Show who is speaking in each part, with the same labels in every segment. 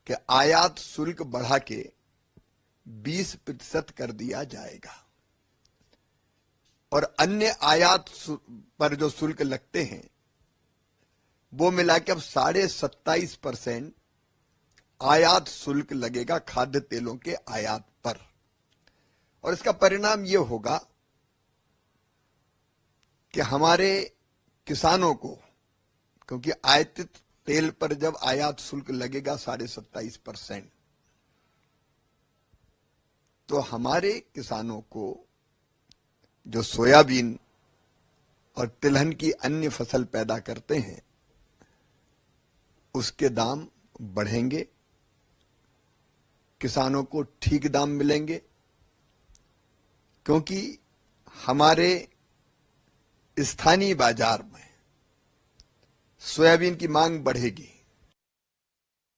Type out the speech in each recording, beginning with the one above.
Speaker 1: कि आयात शुल्क बढ़ा के 20% कर दिया जाएगा और अन्य आयात पर जो शुल्क लगते हैं वो मिला के अब 27.5% आयात शुल्क लगेगा खाद्य तेलों के आयात पर। और इसका परिणाम ये होगा कि हमारे किसानों को, क्योंकि आयातित तेल पर जब आयात शुल्क लगेगा 27.5%, तो हमारे किसानों को जो सोयाबीन और तिलहन की अन्य फसल पैदा करते हैं उसके दाम बढ़ेंगे, किसानों को ठीक दाम मिलेंगे, क्योंकि हमारे स्थानीय बाजार में सोयाबीन की मांग बढ़ेगी।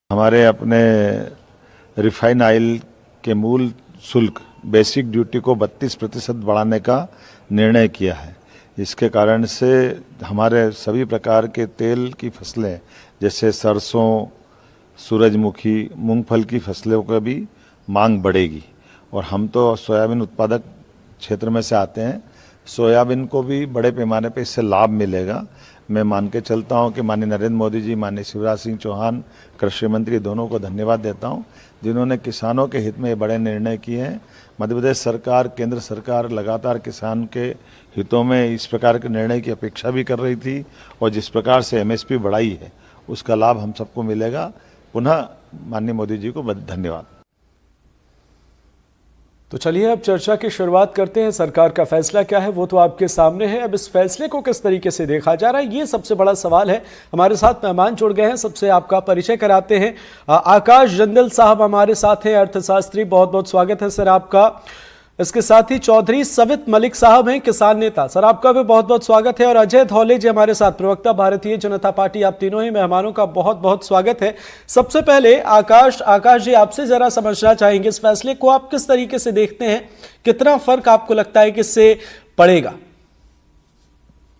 Speaker 2: हमारे अपने रिफाइन ऑयल के मूल शुल्क बेसिक ड्यूटी को 32% बढ़ाने का निर्णय किया है। इसके कारण से हमारे सभी प्रकार के तेल की फसलें जैसे सरसों, सूरजमुखी, मूंगफल की फसलों का भी मांग बढ़ेगी। और हम तो सोयाबीन उत्पादक क्षेत्र में से आते हैं, सोयाबीन को भी बड़े पैमाने पर इससे लाभ मिलेगा। मैं मान के चलता हूं कि माननीय नरेंद्र मोदी जी, माननीय शिवराज सिंह चौहान कृषि मंत्री, दोनों को धन्यवाद देता हूं जिन्होंने किसानों के हित में बड़े निर्णय किए हैं। मध्य प्रदेश सरकार, केंद्र सरकार लगातार किसान के हितों में इस प्रकार के निर्णय की अपेक्षा भी कर रही थी और जिस प्रकार से एमएसपी बढ़ाई है उसका लाभ हम सबको मिलेगा। पुनः माननीय मोदी जी को धन्यवाद।
Speaker 3: तो चलिए अब चर्चा की शुरुआत करते हैं। सरकार का फैसला क्या है वो तो आपके सामने है। अब इस फैसले को किस तरीके से देखा जा रहा है ये सबसे बड़ा सवाल है। हमारे साथ मेहमान जुड़ गए हैं, सबसे आपका परिचय कराते हैं। आकाश जंदल साहब हमारे साथ हैं, अर्थशास्त्री, बहुत बहुत स्वागत है सर आपका। इसके साथ ही चौधरी सवित मलिक साहब हैं, किसान नेता, सर आपका भी बहुत बहुत स्वागत है। और अजय धौले जी हमारे साथ, प्रवक्ता भारतीय जनता पार्टी। आप तीनों ही मेहमानों का बहुत बहुत स्वागत है। सबसे पहले आकाश जी, आपसे जरा समझना चाहेंगे इस फैसले को आप किस तरीके से देखते हैं, कितना फर्क आपको लगता है कि इससे पड़ेगा?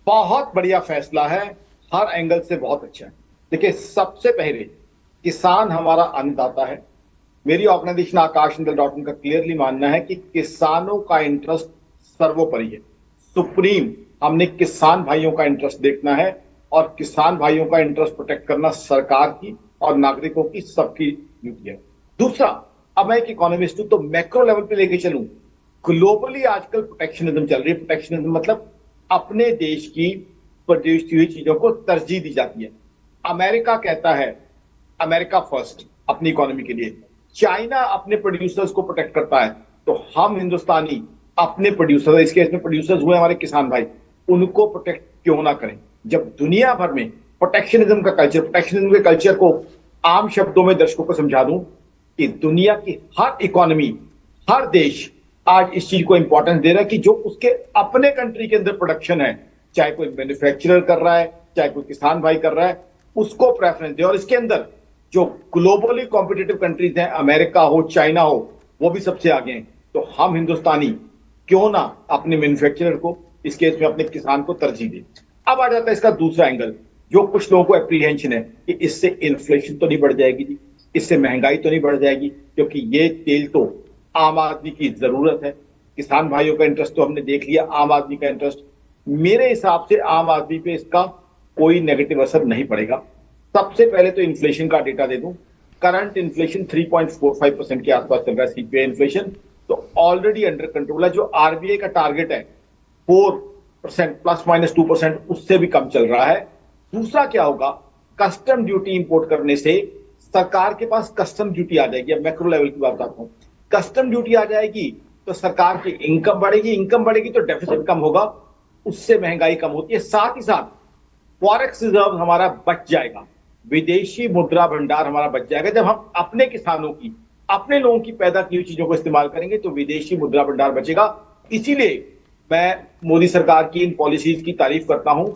Speaker 4: बहुत बढ़िया फैसला है, हर एंगल से बहुत अच्छा है। देखिए, सबसे पहले किसान हमारा अन्नदाता है। मेरी ऑर्गेनाइजेशन आकाशजंदल.in का क्लियरली मानना है कि किसानों का इंटरेस्ट सर्वोपरि है, सुप्रीम। हमने किसान भाइयों का इंटरेस्ट देखना है और किसान भाइयों का इंटरेस्ट प्रोटेक्ट करना सरकार की और नागरिकों की सबकी ड्यूटी है। दूसरा, अब मैं एक इकोनॉमिस्ट हूं तो मैक्रो लेवल पे लेके चलूं। ग्लोबली आजकल प्रोटेक्शनिज्म चल रही है। प्रोटेक्शनिज्म मतलब अपने देश की प्रोड्यूस की हुई चीजों को तरजीह दी जाती है। अमेरिका कहता है अमेरिका फर्स्ट अपनी इकोनॉमी के लिए, चाइना अपने प्रोड्यूसर्स को प्रोटेक्ट करता है, तो हम हिंदुस्तानी अपने प्रोड्यूसर, इस केस में प्रोड्यूसर्स हुए हमारे किसान भाई, उनको प्रोटेक्ट क्यों ना करें? जब दुनिया भर में प्रोटेक्शनिज्म के कल्चर को आम शब्दों में दर्शकों को समझा दूं कि दुनिया की हर इकोनॉमी, हर देश आज इस चीज को इंपॉर्टेंस दे रहा है कि जो उसके अपने कंट्री के अंदर प्रोडक्शन है, चाहे कोई मैन्युफैक्चरर कर रहा है, चाहे कोई किसान भाई कर रहा है, उसको प्रेफरेंस दे। और इसके अंदर जो ग्लोबली कॉम्पिटिटिव कंट्रीज हैं, अमेरिका हो, चाइना हो, वो भी सबसे आगे हैं। तो हम हिंदुस्तानी क्यों ना अपने मैन्युफैक्चरर को, इस केस में अपने किसान को तरजीह दें। अब आ जाता है इसका दूसरा एंगल, जो कुछ लोगों को एप्रीहेंशन है कि इससे इन्फ्लेशन तो नहीं बढ़ जाएगी जी, इससे महंगाई तो नहीं बढ़ जाएगी, क्योंकि ये तेल तो आम आदमी की जरूरत है। किसान भाइयों का इंटरेस्ट तो हमने देख लिया, आम आदमी का इंटरेस्ट, मेरे हिसाब से आम आदमी पे इसका कोई नेगेटिव असर नहीं पड़ेगा। सबसे पहले तो इन्फ्लेशन का डेटा दे दूं। करंट इन्फ्लेशन 3.45% के आसपास चल रहा है, सीपीआई इन्फ्लेशन, तो ऑलरेडी अंडर कंट्रोल है। जो आरबीआई का टारगेट है 4% ±2%, उससे भी कम चल रहा है। दूसरा क्या होगा, कस्टम ड्यूटी इंपोर्ट करने से सरकार के पास कस्टम ड्यूटी आ जाएगी। अब मैक्रो लेवल की बात बताता हूं, कस्टम ड्यूटी आ जाएगी तो सरकार की इनकम बढ़ेगी, इनकम बढ़ेगी तो डेफिसिट कम होगा, उससे महंगाई कम होती है। साथ ही साथ फॉरेक्स रिजर्व हमारा बच जाएगा, विदेशी मुद्रा भंडार हमारा बच जाएगा। जब हम अपने किसानों की, अपने लोगों की पैदा की हुई चीजों को इस्तेमाल करेंगे तो विदेशी मुद्रा भंडार बचेगा। इसीलिए मैं मोदी सरकार की इन पॉलिसीज की तारीफ करता हूं।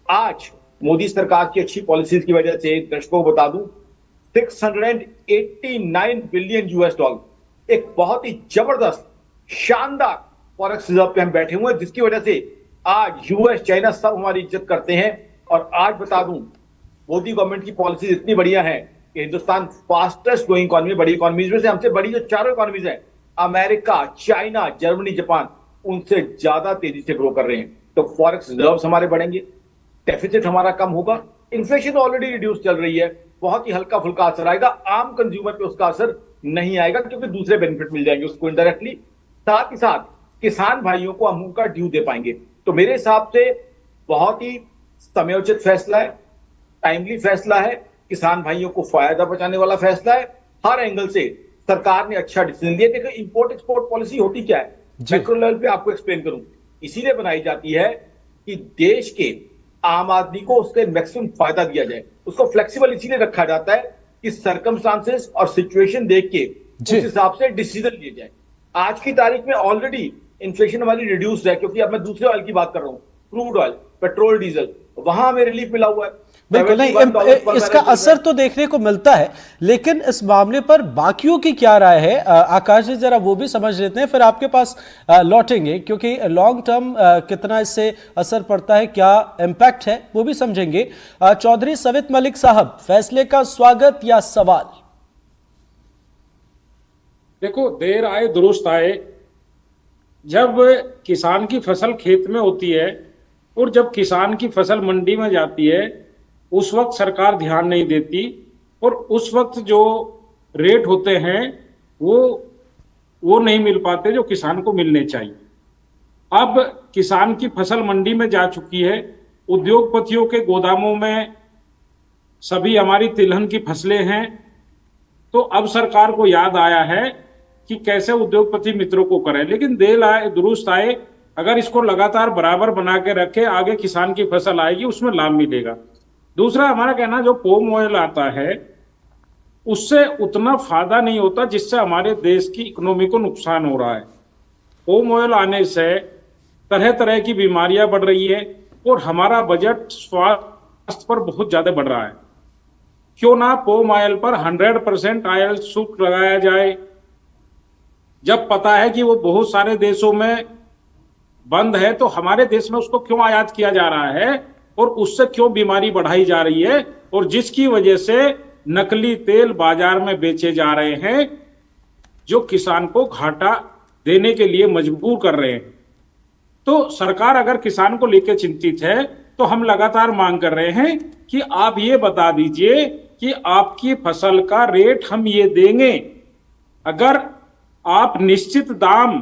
Speaker 4: आज मोदी सरकार की अच्छी पॉलिसीज की वजह से दर्शकों को बता दूं, 689 बिलियन $, एक बहुत ही जबरदस्त शानदार फॉरेक्स रिजर्व पे हम बैठे हुए हैं, जिसकी वजह से आज यूएस, चाइना सब हमारी इज्जत करते हैं। और आज बता दूं, मोदी गवर्नमेंट की पॉलिसीज इतनी बढ़िया है कि हिंदुस्तान फास्टेस्ट ग्रोइंग इकोनॉमी, बड़ी इकोनॉमीज में से हमसे बड़ी जो चारों इकोनॉमीज है, अमेरिका, चाइना, जर्मनी, जापान, उनसे ज्यादा तेजी से ग्रो कर रहे हैं। तो फॉरेक्स रिजर्व्स हमारे बढ़ेंगे, डेफिसिट हमारा कम होगा, इन्फ्लेशन ऑलरेडी रिड्यूस चल रही है, बहुत ही हल्का फुल्का असर आएगा, आम कंज्यूमर पे उसका असर नहीं आएगा क्योंकि दूसरे बेनिफिट मिल जाएंगे उसको इनडायरेक्टली। साथ ही साथ किसान भाइयों को हम उनका ड्यू दे पाएंगे। तो मेरे हिसाब से बहुत ही समयोचित फैसला है, टाइमली फैसला है, किसान भाइयों को फायदा पहुंचाने वाला फैसला है। हर एंगल से सरकार ने अच्छा डिसीजन लिया। देखो, इंपोर्ट एक्सपोर्ट पॉलिसी होती क्या है, मैक्रो लेवल पे आपको एक्सप्लेन करूं, इसीलिए बनाई जाती है कि देश के आम आदमी को उसके मैक्सिमम फायदा दिया जाए। उसको फ्लेक्सिबल इसीलिए रखा जाता है कि सर्कमस्टांसेस और सिचुएशन देख के उस हिसाब से डिसीजन लिए जाए। आज की तारीख में ऑलरेडी इन्फ्लेशन हमारी रिड्यूस्ड है, क्योंकि अब मैं दूसरे ऑयल की बात कर रहा हूं, क्रूड ऑयल, पेट्रोल, डीजल, वहां हमें रिलीफ मिला हुआ है।
Speaker 3: बिल्कुल नहीं, इसका असर तो देखने को मिलता है, लेकिन इस मामले पर बाकियों की क्या राय है आकाश जी, जरा वो भी समझ लेते हैं, फिर आपके पास लौटेंगे, क्योंकि लॉन्ग टर्म कितना इससे असर पड़ता है, क्या इम्पैक्ट है, वो भी समझेंगे। चौधरी सवित मलिक साहब, फैसले का स्वागत या सवाल?
Speaker 5: देखो, देर आए दुरुस्त आए। जब किसान की फसल खेत में होती है और जब किसान की फसल मंडी में जाती है, उस वक्त सरकार ध्यान नहीं देती और उस वक्त जो रेट होते हैं वो नहीं मिल पाते जो किसान को मिलने चाहिए। अब किसान की फसल मंडी में जा चुकी है, उद्योगपतियों के गोदामों में सभी हमारी तिलहन की फसलें हैं, तो अब सरकार को याद आया है कि कैसे उद्योगपति मित्रों को करें। लेकिन देर आए दुरुस्त आए, अगर इसको लगातार बराबर बना के रखे, आगे किसान की फसल आएगी, उसमें लाभ मिलेगा। दूसरा हमारा कहना, जो पॉम ऑयल आता है उससे उतना फायदा नहीं होता जिससे हमारे देश की इकोनॉमी को नुकसान हो रहा है। पॉम ऑयल आने से तरह तरह की बीमारियां बढ़ रही है और हमारा बजट स्वास्थ्य पर बहुत ज्यादा बढ़ रहा है। क्यों ना पॉम ऑयल पर 100% ऑयल शुल्क लगाया जाए, जब पता है कि वो बहुत सारे देशों में बंद है, तो हमारे देश में उसको क्यों आयात किया जा रहा है और उससे क्यों बीमारी बढ़ाई जा रही है, और जिसकी वजह से नकली तेल बाजार में बेचे जा रहे हैं जो किसान को घाटा देने के लिए मजबूर कर रहे हैं। तो सरकार अगर किसान को लेकर चिंतित है तो हम लगातार मांग कर रहे हैं कि आप ये बता दीजिए कि आपकी फसल का रेट हम ये देंगे। अगर आप निश्चित दाम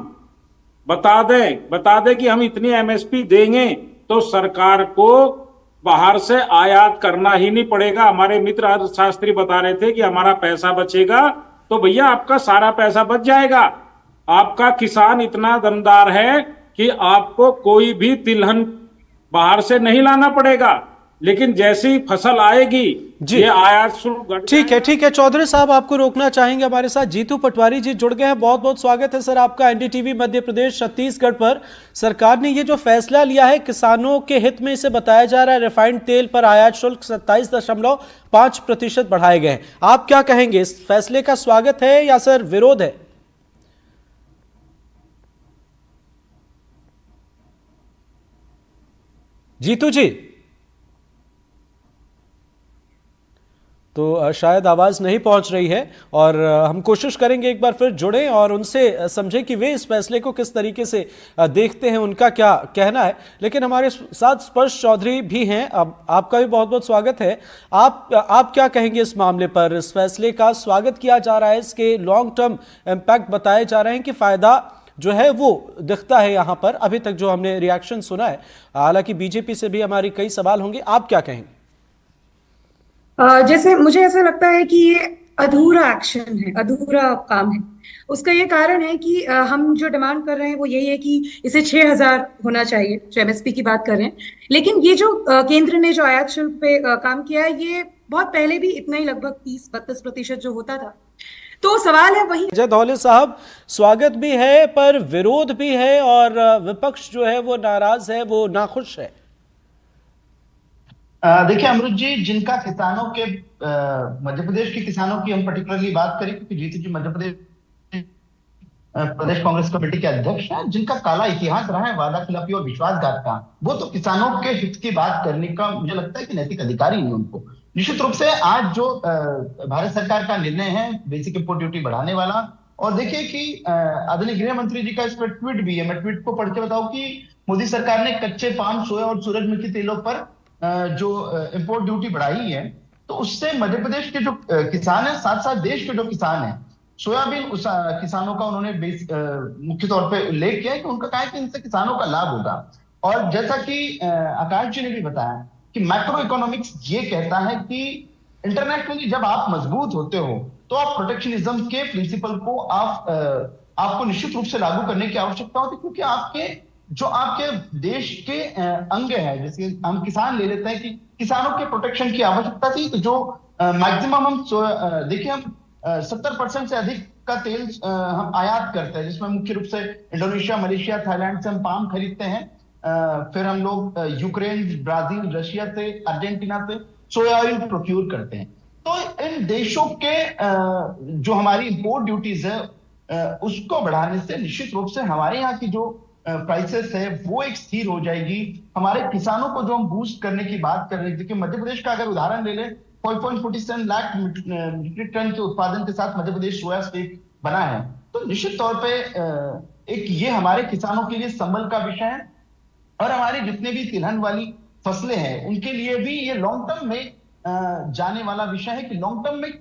Speaker 5: बता दें कि हम इतनी एमएसपी देंगे, तो सरकार को बाहर से आयात करना ही नहीं पड़ेगा। हमारे मित्र अर्थशास्त्री बता रहे थे कि हमारा पैसा बचेगा, तो भैया आपका सारा पैसा बच जाएगा। आपका किसान इतना दमदार है कि आपको कोई भी तिलहन बाहर से नहीं लाना पड़ेगा, लेकिन जैसी फसल आएगी ये आयात शुल्क।
Speaker 3: ठीक है चौधरी साहब, आपको रोकना चाहेंगे। हमारे साथ जीतू पटवारी जी जुड़ गए हैं। बहुत बहुत स्वागत है सर आपका एनडीटीवी मध्य प्रदेश छत्तीसगढ़ पर। सरकार ने ये जो फैसला लिया है किसानों के हित में, इसे बताया जा रहा है रिफाइंड तेल पर आयात शुल्क 27.5% बढ़ाए गए हैं। आप क्या कहेंगे, इस फैसले का स्वागत है या सर विरोध है? जीतू जी, तो शायद आवाज़ नहीं पहुंच रही है, और हम कोशिश करेंगे एक बार फिर जुड़ें और उनसे समझें कि वे इस फैसले को किस तरीके से देखते हैं, उनका क्या कहना है। लेकिन हमारे साथ स्पर्श चौधरी भी हैं, अब आपका भी बहुत बहुत स्वागत है। आप क्या कहेंगे इस मामले पर? इस फैसले का स्वागत किया जा रहा है, इसके लॉन्ग टर्म इम्पैक्ट बताए जा रहे हैं कि फ़ायदा जो है वो दिखता है यहाँ पर, अभी तक जो हमने रिएक्शन सुना है। हालांकि बीजेपी से भी हमारी कई सवाल होंगे, आप क्या कहेंगे?
Speaker 6: जैसे मुझे ऐसा लगता है कि ये अधूरा एक्शन है, अधूरा काम है। उसका ये कारण है कि हम जो डिमांड कर रहे हैं वो यही है कि इसे 6,000 होना चाहिए, जो एमएसपी की बात कर रहे हैं। लेकिन ये जो केंद्र ने जो आयात शुल्क पे काम किया है, ये बहुत पहले भी इतना ही लगभग 30-32% जो होता था। तो सवाल है वही।
Speaker 3: जय धौले साहब, स्वागत भी है पर विरोध भी है, और विपक्ष जो है वो नाराज है, वो नाखुश है।
Speaker 7: देखिए अमृत जी, जिनका किसानों के मध्य प्रदेश के किसानों की हम पर्टिकुलरली बात करें, क्योंकि जीतू जी मध्य प्रदेश कांग्रेस कमेटी के अध्यक्ष हैं, जिनका काला इतिहास रहा है वादा खिलाफी और विश्वासघात का, वो तो किसानों के हित की बात करने का मुझे लगता है कि नैतिक अधिकार ही नहीं उनको। निश्चित रूप से आज जो भारत सरकार का निर्णय है बेसिक इम्पोर्ट ड्यूटी बढ़ाने वाला, और देखिए कि आदरणीय गृह मंत्री जी का इस पर ट्वीट भी है, मैं ट्वीट को पढ़ के बताऊं कि मोदी सरकार ने कच्चे पाम, सोया और सूरजमुखी तेलों पर जो इम्पोर्ट ड्यूटी बढ़ाई है, तो उससे मध्य प्रदेश के जो किसान है, साथ साथ देश के जो किसान है, सोयाबीन किसानों का उन्होंने मुख्य तौर पे उल्लेख किया है कि उनका कहा है कि इनसे किसानों का लाभ होगा। और जैसा कि आकाश जी ने भी बताया कि मैक्रो इकोनॉमिक्स ये कहता है कि इंटरनेशनली जब आप मजबूत होते हो तो आप प्रोटेक्शनिज्म के प्रिंसिपल को आपको निश्चित रूप से लागू करने की आवश्यकता होती है, क्योंकि आपके देश के अंग है, जैसे हम किसान ले लेते हैं कि किसानों के प्रोटेक्शन की आवश्यकता थी, तो जो मैक्सिमम हम देखिए हम 70% से अधिक का तेल हम आयात करते हैं, जिसमें मुख्य रूप से इंडोनेशिया, मलेशिया, थाईलैंड से हम पाम खरीदते हैं, फिर हम लोग यूक्रेन, ब्राजील, रशिया से, अर्जेंटीना से सोया ऑयल प्रोक्यूर करते हैं। तो इन देशों के जो हमारी इंपोर्ट ड्यूटीज है उसको बढ़ाने से निश्चित रूप से हमारे यहाँ की जो प्राइसेस है वो एक स्थिर हो जाएगी। हमारे किसानों को जो हम बूस्ट करने की बात कर रहे हैं, देखिए मध्य प्रदेश का अगर उदाहरण ले लें, 5.47 लाख मीट्रिक टन के उत्पादन के साथ मध्य प्रदेश सोया स्टेट बना है, तो निश्चित तौर पे एक ये हमारे किसानों के लिए संबल का विषय है, और हमारे जितने भी तिलहन वाली फसलें हैं उनके लिए भी ये लॉन्ग टर्म में जाने वाला विषय है कि लॉन्ग टर्म में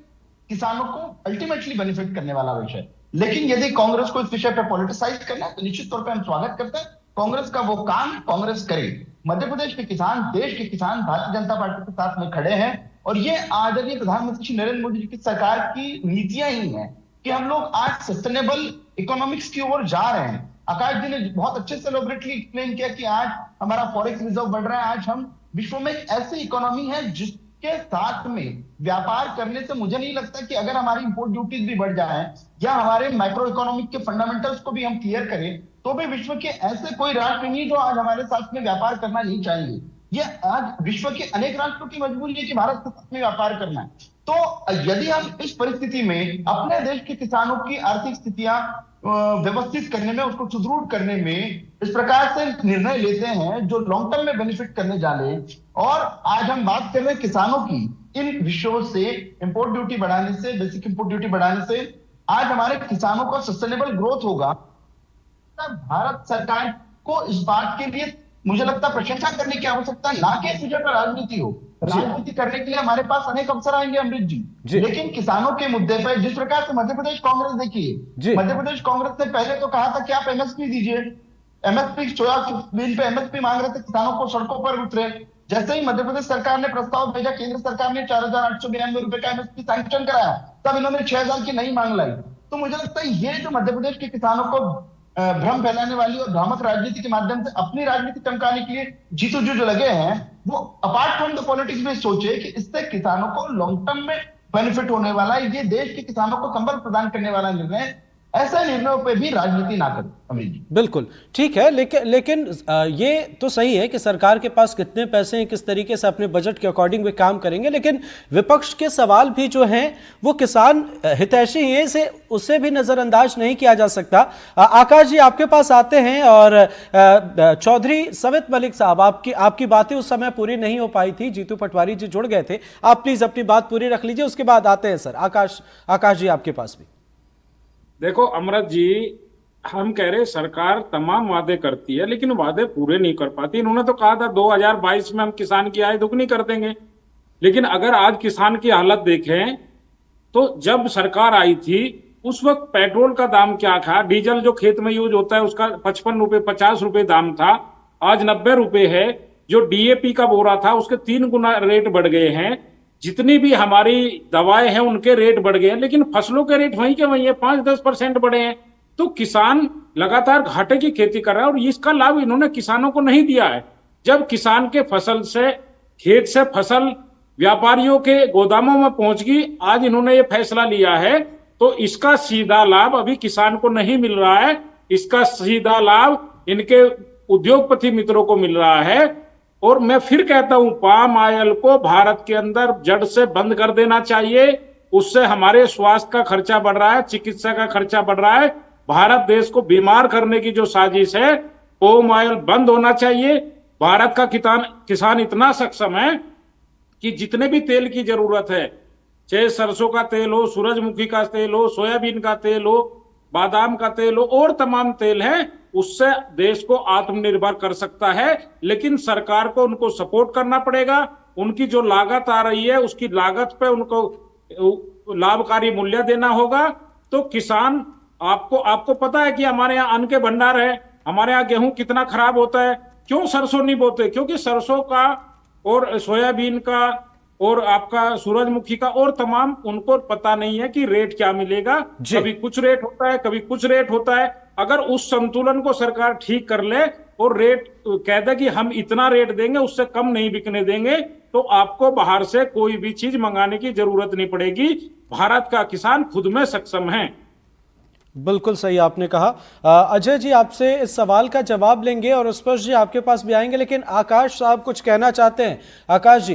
Speaker 7: किसानों को अल्टीमेटली बेनिफिट करने वाला विषय है। लेकिन यदि कांग्रेस को इस विषय पर पॉलिटिसाइज करना है तो निश्चित तौर पर हम स्वागत करते हैं, कांग्रेस का वो काम कांग्रेस करे। मध्य प्रदेश के किसान, देश के किसान भारतीय जनता पार्टी के साथ में खड़े हैं, और ये आदरणीय प्रधानमंत्री श्री नरेंद्र मोदी जी की सरकार की नीतियां ही हैं कि हम लोग आज सस्टेनेबल इकोनॉमिक्स की ओर जा रहे हैं। आकाश जी ने बहुत अच्छे से एलैबोरेटली एक्सप्लेन किया कि आज हमारा फॉरेक्स रिजर्व बढ़ रहा है, आज हम विश्व में एक ऐसी इकोनॉमी है जिसके साथ में व्यापार करने से मुझे नहीं लगता कि अगर हमारी इंपोर्ट ड्यूटीज भी बढ़ जाए या हमारे माइक्रो इकोनॉमिक के फंडामेंटल्स को भी हम क्लियर करें, तो भी विश्व के ऐसे कोई राष्ट्र नहीं जो आज हमारे साथ में व्यापार करना नहीं चाहेंगे। ये आज विश्व के अनेक राष्ट्रों की मजबूरी है कि भारत के साथ में व्यापार करना है। तो यदि हम इस परिस्थिति में अपने देश के किसानों की आर्थिक स्थितियां व्यवस्थित करने में, उसको सुदृढ़ करने में इस प्रकार से निर्णय लेते हैं जो लॉन्ग टर्म में बेनिफिट करने जा रहे हैं, और आज हम बात कर रहे हैं किसानों की, इन विषयों से इंपोर्ट ड्यूटी बढ़ाने से, बेसिक इंपोर्ट ड्यूटी बढ़ाने से आज हमारे किसानों का सस्टेनेबल ग्रोथ होगा। भारत सरकार को इस बात के लिए मुझे लगता है प्रशंसा करने की आवश्यकता है, ना कि इस विषय पर राजनीति हो। राजनीति करने के लिए हमारे पास अनेक अवसर आएंगे अमृत जी, लेकिन किसानों के मुद्दे पर जिस प्रकार से मध्य प्रदेश कांग्रेस, देखिए मध्य प्रदेश कांग्रेस ने पहले तो कहा था कि आप एमएसपी दीजिए, एमएसपी सोयाबीन पे एमएसपी मांग रहे थे, किसानों को सड़कों पर उतरे। जैसे ही मध्य प्रदेश सरकार ने प्रस्ताव भेजा, केंद्र सरकार ने 4,892 रुपए का एमएसपी सैंक्शन कराया, तब इन्होंने 6,000 की नई मांग लाई। तो मुझे लगता है ये जो मध्य प्रदेश के किसानों को भ्रम फैलाने वाली और भ्रामक राजनीति के माध्यम से अपनी राजनीति चमकाने के लिए जीतू जो लगे हैं, वो अपार्ट फ्रॉम द पॉलिटिक्स में सोचे कि इससे किसानों को लॉन्ग टर्म में बेनिफिट होने वाला है, ये देश के किसानों को संबल प्रदान करने वाला निर्णय, ऐसे निर्णयों पे भी राजनीति ना करें।
Speaker 3: बिल्कुल ठीक है, लेकिन ये तो सही है कि सरकार के पास कितने पैसे हैं, किस तरीके से अपने बजट के अकॉर्डिंग वे काम करेंगे, लेकिन विपक्ष के सवाल भी जो हैं वो किसान हितैषी हैं, से उससे भी नजरअंदाज नहीं किया जा सकता। आकाश जी आपके पास आते हैं, और चौधरी सवित मलिक साहब, आपकी बातें उस समय पूरी नहीं हो पाई थी, जीतू पटवारी जी जुड़ गए थे, आप प्लीज अपनी बात पूरी रख लीजिए, उसके बाद आते हैं सर। आकाश जी आपके पास भी।
Speaker 5: देखो अमृत जी, हम कह रहे सरकार तमाम वादे करती है लेकिन वादे पूरे नहीं कर पाती। इन्होंने तो कहा था 2022 में हम किसान की आय दुगनी कर देंगे, लेकिन अगर आज किसान की हालत देखें तो जब सरकार आई थी उस वक्त पेट्रोल का दाम क्या था, डीजल जो खेत में यूज होता है उसका 55 रुपए 50 रुपए दाम था, आज 90 रुपए है। जो डीएपी का बोरा था उसके 3 गुना रेट बढ़ गए हैं। जितनी भी हमारी दवाएं हैं उनके रेट बढ़ गए हैं, लेकिन फसलों के रेट वहीं के वहीं है, 5-10% बढ़े हैं। तो किसान लगातार घाटे की खेती कर रहा है और इसका लाभ इन्होंने किसानों को नहीं दिया है। जब किसान के फसल से, खेत से फसल व्यापारियों के गोदामों में पहुंच गई, आज इन्होंने ये फैसला लिया है, तो इसका सीधा लाभ अभी किसान को नहीं मिल रहा है, इसका सीधा लाभ इनके उद्योगपति मित्रों को मिल रहा है। और मैं फिर कहता हूं, पाम ऑयल को भारत के अंदर जड़ से बंद कर देना चाहिए। उससे हमारे स्वास्थ्य का खर्चा बढ़ रहा है, चिकित्सा का खर्चा बढ़ रहा है। भारत देश को बीमार करने की जो साजिश है, पाम ऑयल बंद होना चाहिए। भारत का किसान इतना सक्षम है कि जितने भी तेल की जरूरत है, चाहे सरसों का तेल हो, सूरजमुखी का तेल हो, सोयाबीन का तेल हो, बादाम का तेल हो, और तमाम तेल है, उससे देश को आत्मनिर्भर कर सकता है। लेकिन सरकार को उनको सपोर्ट करना पड़ेगा। उनकी जो लागत आ रही है उसकी लागत पे उनको लाभकारी मूल्य देना होगा। तो किसान, आपको पता है कि हमारे यहाँ अन्न के भंडार है, हमारे यहाँ गेहूं कितना खराब होता है। क्यों सरसों नहीं बोते? क्योंकि सरसों का और सोयाबीन का और आपका सूरजमुखी का और तमाम, उनको पता नहीं है कि रेट क्या मिलेगा। कभी कुछ रेट होता है, कभी कुछ रेट होता है। अगर उस संतुलन को सरकार ठीक कर ले और रेट कह दे कि हम इतना रेट देंगे, उससे कम नहीं बिकने देंगे, तो आपको बाहर से कोई भी चीज मंगाने की जरूरत नहीं पड़ेगी। भारत का किसान खुद में सक्षम है।
Speaker 3: बिल्कुल सही आपने कहा। अजय जी आपसे इस सवाल का जवाब लेंगे और स्पर्श जी आपके पास भी आएंगे, लेकिन आकाश साहब कुछ कहना चाहते हैं। आकाश जी।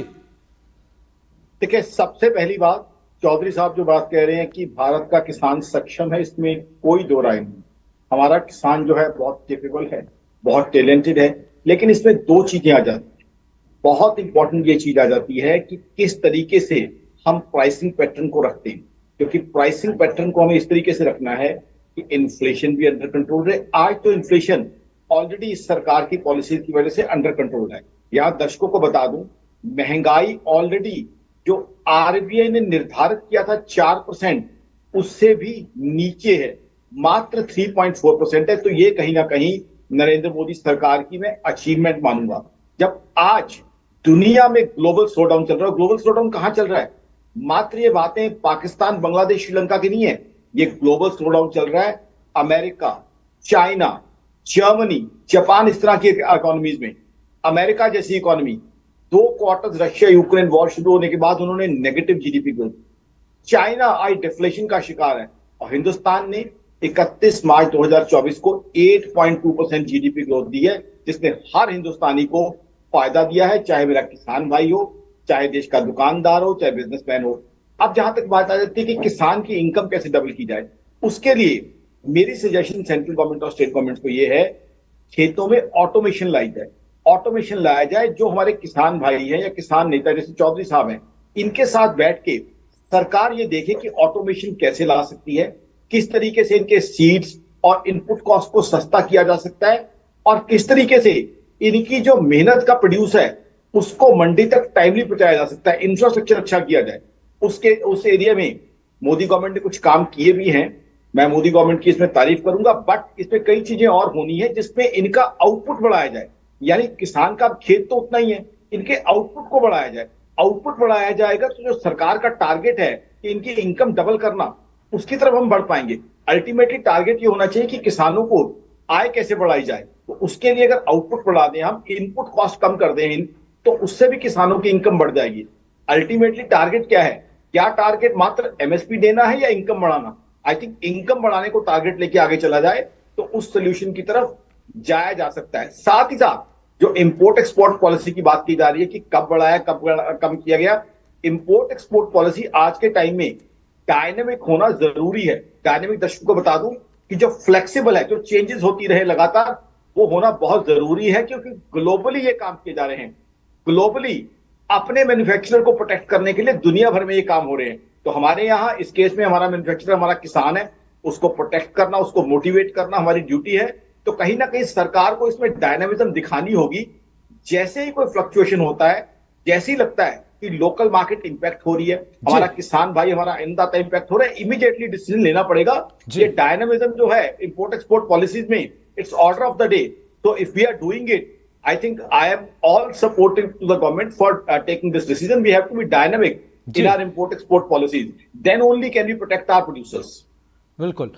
Speaker 4: देखिए, सबसे पहली बात, चौधरी साहब जो बात कह रहे हैं कि भारत का किसान सक्षम है, इसमें कोई दो राय नहीं। हमारा किसान जो है बहुत कैपेबल है, बहुत टैलेंटेड है, लेकिन इसमें दो चीजें आ जाती हैं। बहुत इंपॉर्टेंट ये चीज आ जाती है कि किस तरीके से हम प्राइसिंग पैटर्न को रखते हैं, क्योंकि प्राइसिंग पैटर्न को हमें इस तरीके से रखना है कि इन्फ्लेशन भी अंडर कंट्रोल रहे। आज तो इन्फ्लेशन ऑलरेडी इस सरकार की पॉलिसी की वजह से अंडर कंट्रोल है। यहां दर्शकों को बता दूं, महंगाई ऑलरेडी जो आरबीआई ने निर्धारित किया था 4%, उससे भी नीचे है, मात्र 3.4% है। तो ये कहीं ना कहीं नरेंद्र मोदी सरकार की मैं अचीवमेंट मानूंगा। जब आज दुनिया में ग्लोबल स्लोडाउन चल रहा है, ग्लोबल स्लोडाउन कहां चल रहा है? मात्र ये बातें पाकिस्तान, बांग्लादेश, श्रीलंका की नहीं है। ये ग्लोबल स्लोडाउन चल रहा है अमेरिका, चाइना, जर्मनी, जापान, इस तरह की इकोनॉमीज में। अमेरिका जैसी economy 2 quarters Russia Ukraine war शुरू होने के बाद उन्होंने नेगेटिव जीडीपी ग्रोथ। चाइना आई डिफ्लेशन का शिकार है, और हिंदुस्तान ने 31 मार्च 2024 को 8.2% जीडीपी ग्रोथ दी है, जिसने हर हिंदुस्तानी को फायदा दिया है, चाहे मेरा किसान भाई हो, चाहे देश का दुकानदार हो, चाहे बिजनेसमैन हो। अब जहां तक बात आ जाती है कि किसान की इनकम कैसे डबल की जाए, उसके लिए मेरी सजेशन सेंट्रल गवर्नमेंट और स्टेट गवर्नमेंट को यह है, खेतों में ऑटोमेशन लाई जाए। ऑटोमेशन लाया जाए, जो हमारे किसान भाई हैं या किसान नेता जैसे चौधरी साहब हैं, इनके साथ बैठ के सरकार ये देखे कि ऑटोमेशन कैसे ला सकती है, किस तरीके से इनके सीड्स और इनपुट कॉस्ट को सस्ता किया जा सकता है, और किस तरीके से इनकी जो मेहनत का प्रोड्यूस है उसको मंडी तक टाइमली पहुंचाया जा सकता है, इंफ्रास्ट्रक्चर अच्छा किया जाए। उस एरिया में मोदी गवर्नमेंट ने कुछ काम किए भी हैं, मैं मोदी गवर्नमेंट की इसमें तारीफ करूंगा, बट इसमें कई चीजें और होनी है जिसमें इनका आउटपुट बढ़ाया जाए। यानी किसान का खेत तो उतना ही है, इनके आउटपुट को बढ़ाया जाए। आउटपुट बढ़ाया जाएगा तो जो सरकार का टारगेट है कि इनकी इनकम डबल करना, उसकी तरफ हम बढ़ पाएंगे। अल्टीमेटली टारगेट ये होना चाहिए कि किसानों को आय कैसे बढ़ाई जाए। तो उसके लिए अगर आउटपुट बढ़ा दें हम, इनपुट कॉस्ट कम कर दें, तो उससे भी किसानों की इनकम बढ़ जाएगी। अल्टीमेटली टारगेट क्या है? क्या टारगेट मात्र एमएसपी देना है या इनकम बढ़ाना? आई थिंक इनकम बढ़ाने को टारगेट लेके आगे चला जाए तो उस सोल्यूशन की तरफ जाया जा सकता है। साथ ही साथ जो इंपोर्ट एक्सपोर्ट पॉलिसी की बात की जा रही है कि कब बढ़ाया, कब कम किया गया, इंपोर्ट एक्सपोर्ट पॉलिसी आज के टाइम में डायनेमिक होना जरूरी है। डायनेमिक दर्शकों को बता दूं कि जो फ्लेक्सिबल है, जो चेंजेस होती रहे लगातार, वो होना बहुत जरूरी है, क्योंकि ग्लोबली ये काम किए जा रहे हैं। ग्लोबली अपने मैन्युफैक्चरर को प्रोटेक्ट करने के लिए दुनिया भर में ये काम हो रहे हैं। तो हमारे यहाँ इस केस में हमारा मैन्युफैक्चरर हमारा किसान है, उसको प्रोटेक्ट करना, उसको मोटिवेट करना हमारी ड्यूटी है। तो कहीं ना कहीं सरकार को इसमें डायनामिज्म दिखानी होगी। जैसे ही कोई फ्लक्चुएशन होता है, जैसे ही लगता है कि लोकल मार्केट इंपैक्ट हो रही है, हमारा किसान भाई, हमारा अन्नदाता इंपैक्ट हो रहा है, इमीडिएटली डिसीजन लेना पड़ेगा। ये डायनामिज्म जो है इंपोर्ट एक्सपोर्ट पॉलिसीज में, it's order of the day. So if we are doing it, I think I am all supportive to the government for taking this decision. We have to be dynamic in our import-export policies. Then only can we protect our producers.
Speaker 3: बिल्कुल।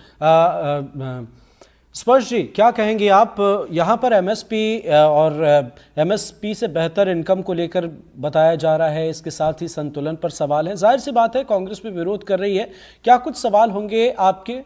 Speaker 3: स्पर्श जी, क्या कहेंगे आप? यहाँ पर MSP और MSP से बेहतर इनकम को लेकर बताया जा रहा है, इसके साथ ही संतुलन पर सवाल है। जाहिर सी बात है कांग्रेस भी विरोध कर रही है, क्या कुछ सवाल होंगे आपके?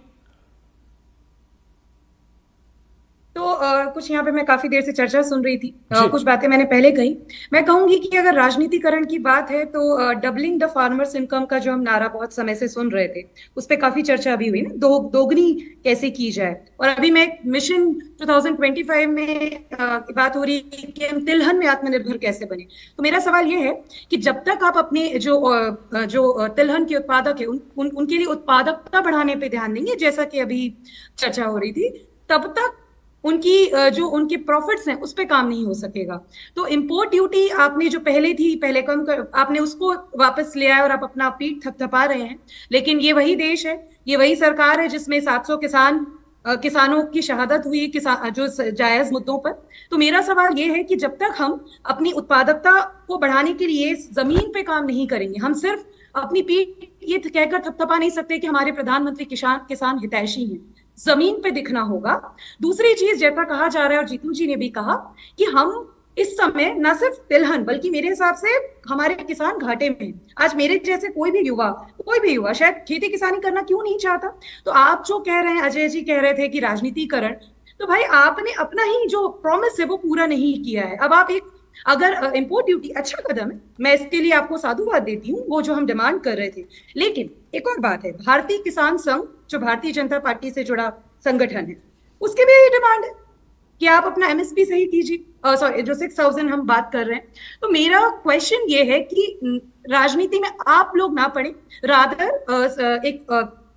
Speaker 6: तो कुछ यहाँ पे मैं काफी देर से चर्चा सुन रही थी,
Speaker 3: जी।
Speaker 6: कुछ बातें मैंने पहले कही। मैं कहूंगी कि अगर राजनीतिकरण की बात है तो डबलिंग द फार्मर्स इनकम का जो हम नारा बहुत समय से सुन रहे थे, उस पे काफी चर्चा अभी हुई ना, दोगुनी कैसे की जाए। और अभी मैं मिशन 2025 में बात हो रही है कि हम तिलहन में आत्मनिर्भर कैसे बने। तो मेरा सवाल ये है कि जब तक आप अपने जो तिलहन के उत्पादक है उनके लिए उत्पादकता बढ़ाने पे ध्यान देंगे, जैसा कि अभी चर्चा हो रही थी, तब तक उनकी जो उनके प्रॉफिट्स हैं उस पे काम नहीं हो सकेगा। तो इंपोर्ट ड्यूटी आपने जो पहले थी, पहले कम कर, आपने उसको वापस ले आए और आप अपना पीठ थपथपा रहे हैं। लेकिन ये वही देश है, ये वही सरकार है जिसमें 700 किसानों की शहादत हुई जो जायज मुद्दों पर। तो मेरा सवाल ये है कि जब तक हम अपनी उत्पादकता को बढ़ाने के लिए जमीन पे काम नहीं करेंगे, हम सिर्फ अपनी पीठ ये कहकर थपथपा नहीं सकते कि हमारे प्रधानमंत्री किसान हितैषी हैं, जमीन पे दिखना होगा। दूसरी चीज, जैसा कहा जा रहा है और जीतू जी ने भी कहा कि हम इस समय न सिर्फ तिलहन बल्कि मेरे हिसाब से हमारे किसान घाटे में हैं। आज मेरे जैसे कोई भी युवा शायद खेती किसानी करना क्यों नहीं चाहता। तो आप जो कह रहे हैं, अजय जी कह रहे थे कि राजनीतिकरण, तो भाई आपने अपना ही जो प्रॉमिस है वो पूरा नहीं किया है। अब आप अगर इंपोर्ट ड्यूटी अच्छा कदम है, मैं इसके लिए आपको साधुवाद देती हूँ, वो जो हम डिमांड कर रहे थे। लेकिन एक और बात है, भारतीय किसान संघ जो भारतीय जनता पार्टी से जुड़ा संगठन है, उसकी भी यही डिमांड है कि आप अपना एमएसपी सही कीजिए। सॉरी, जो 6000 हम बात कर रहे हैं। तो मेरा क्वेश्चन ये है कि राजनीति में आप लोग ना पड़े, रादर एक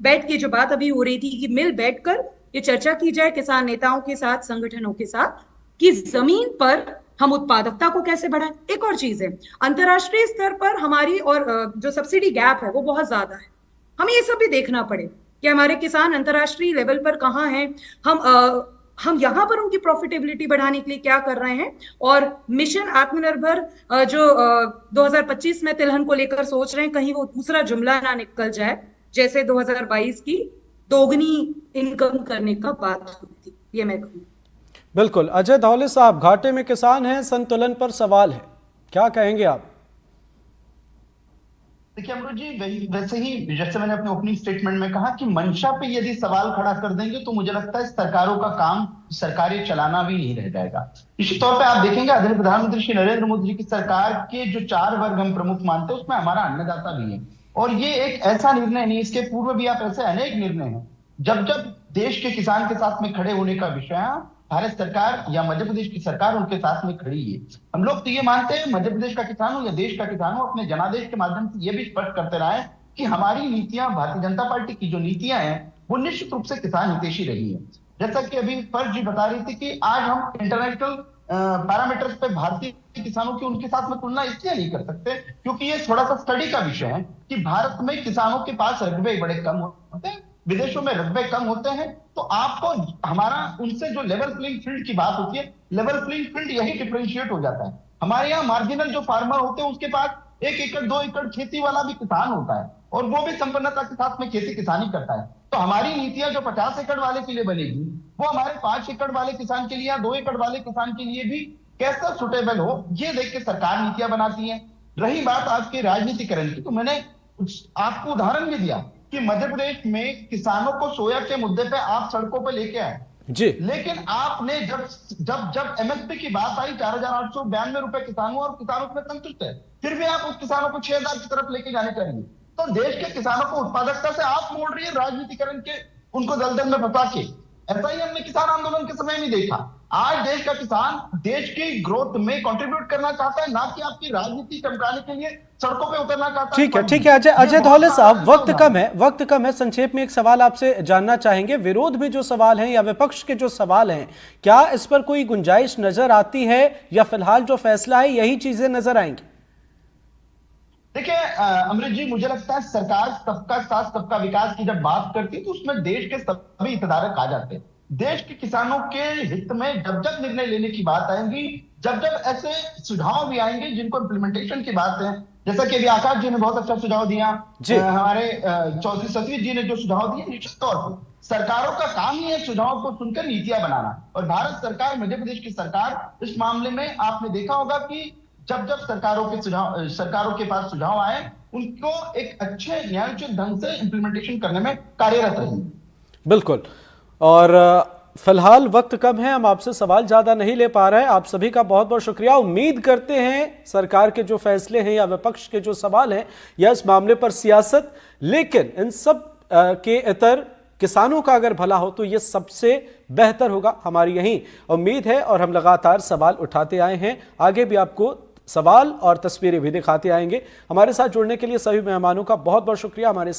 Speaker 6: बैठ के जो बात अभी हो रही थी कि मिल बैठकर ये चर्चा की जाए किसान नेताओं के साथ, संगठनों के साथ, कि जमीन पर हम उत्पादकता को कैसे बढ़ाएं। एक और चीज है, अंतरराष्ट्रीय स्तर पर हमारी और जो सब्सिडी गैप है वो बहुत ज्यादा है। हमें ये सब भी देखना पड़े कि हमारे किसान अंतरराष्ट्रीय लेवल पर कहाँ हैं, हम यहाँ पर उनकी प्रॉफिटेबिलिटी बढ़ाने के लिए क्या कर रहे हैं। और मिशन आत्मनिर्भर जो 2025 में तिलहन को लेकर सोच रहे हैं, कहीं वो दूसरा जुमला ना निकल जाए जैसे 2022 की दोगुनी इनकम करने का बात हुई थी। ये मैं कहूँ।
Speaker 3: बिल्कुल। अजय धौले साहब, घाटे में किसान हैं, संतुलन पर सवाल है, क्या कहेंगे आप?
Speaker 7: देखिए अमृत जी, वैसे ही जैसे मैंने अपने ओपनिंग स्टेटमेंट में कहा कि मंशा पे यदि सवाल खड़ा कर देंगे तो मुझे लगता है सरकारों का काम सरकारें चलाना भी नहीं रह जाएगा। इसी तौर पे आप देखेंगे आदरणीय प्रधानमंत्री श्री नरेंद्र मोदी जी की सरकार के जो 4 वर्ग हम प्रमुख मानते हैं, उसमें हमारा अन्नदाता भी है। और ये एक ऐसा निर्णय नहीं, इसके पूर्व भी आप ऐसे अनेक निर्णय हैं जब जब देश के किसान के साथ में खड़े होने का विषय, भारत सरकार या मध्य प्रदेश की सरकार उनके साथ में खड़ी है। हम लोग तो ये मानते हैं, मध्य प्रदेश का किसान हो या देश का किसान हो, अपने जनादेश के माध्यम से ये भी स्पष्ट करते रहे कि हमारी नीतियां, भारतीय जनता पार्टी की जो नीतियां हैं वो निश्चित रूप से किसान हितैषी रही है। जैसा कि अभी फर्ज जी बता रही थी कि आज हम इंटरनेशनल पैरामीटर्स पे भारतीय किसानों की उनके साथ में तुलना इसलिए नहीं कर सकते क्योंकि ये थोड़ा सा स्टडी का विषय है कि भारत में किसानों के पास रकबे बड़े कम होते हैं, विदेशों में रकबे कम होते हैं। तो आपको हमारा उनसे जो लेवल प्लेइंग फील्ड की बात होती है, लेवल प्लेइंग फील्ड यही डिफरेंशिएट हो जाता है। हमारे यहाँ मार्जिनल जो फार्मर होते हैं उसके पास 1 एकड़ 2 एकड़ खेती वाला भी किसान होता है और वो भी संपन्नता के साथ में खेती किसानी करता है। तो हमारी नीतियां जो 50 एकड़ वाले के लिए बनेगी वो हमारे 5 एकड़ वाले किसान के लिए या 2 एकड़ वाले किसान के लिए भी कैसा सुटेबल हो, ये देख के सरकार नीतियां बनाती है। रही बात आज के राजनीतिकरण की, तो मैंने आपको उदाहरण भी दिया कि मध्य प्रदेश में किसानों को सोया के मुद्दे पे आप सड़कों पे लेके आए
Speaker 3: जी,
Speaker 7: लेकिन आपने जब एमएसपी की बात आई 4,892 रुपए किसानों और किसानों में संतुष्ट है, फिर भी आप उस किसानों को 6,000 की तरफ लेके जाने चाहिए। तो देश के किसानों को उत्पादकता से आप मोड़ रही है राजनीतिकरण के, उनको दलदल में फंसा के। ऐसा ही हमने किसान आंदोलन के समय में देखा। आज देश का किसान देश की ग्रोथ में कंट्रीब्यूट करना चाहता है, ना कि आपकी राजनीति चमकाने के लिए सड़कों पे उतरना चाहता है।
Speaker 3: ठीक है अजय धौले साहब, वक्त कम है, संक्षेप में एक सवाल आपसे जानना चाहेंगे। विरोध में जो सवाल हैं या विपक्ष के जो सवाल हैं, क्या इस पर कोई गुंजाइश नजर आती है या फिलहाल जो फैसला है यही चीजें नजर आएंगी?
Speaker 7: देखिए अमृत जी, मुझे लगता है सरकार सबका साथ सबका विकास की जब बात करती है तो उसमें देश के सभी हितधारक आ जाते हैं। देश के किसानों के हित में जब जब निर्णय लेने की बात आएगी, जब जब ऐसे सुझाव भी आएंगे जिनको इम्प्लीमेंटेशन की बात है, जैसा कि अभी आकाश जी ने बहुत अच्छा सुझाव दिया, हमारे चौधरी सतवीर जी ने जो सुझाव दिए, निश्चित तौर पर सरकारों का काम ही है सुझाव को सुनकर नीतियां बनाना। और भारत सरकार, मध्य प्रदेश की सरकार इस मामले में आपने देखा होगा कि जब जब सरकारों के पास सुझाव आए उनको एक अच्छे न्यायोचित ढंग से इंप्लीमेंटेशन करने में कार्यरत रही।
Speaker 3: बिल्कुल। और फिलहाल वक्त कम है, हम आपसे सवाल ज़्यादा नहीं ले पा रहे हैं। आप सभी का बहुत बहुत शुक्रिया। उम्मीद करते हैं सरकार के जो फैसले हैं या विपक्ष के जो सवाल हैं या इस मामले पर सियासत, लेकिन इन सब के इतर किसानों का अगर भला हो तो ये सबसे बेहतर होगा, हमारी यही उम्मीद है। और हम लगातार सवाल उठाते आए हैं, आगे भी आपको सवाल और तस्वीरें भी दिखाते आएंगे। हमारे साथ जुड़ने के लिए सभी मेहमानों का बहुत बहुत शुक्रिया। हमारे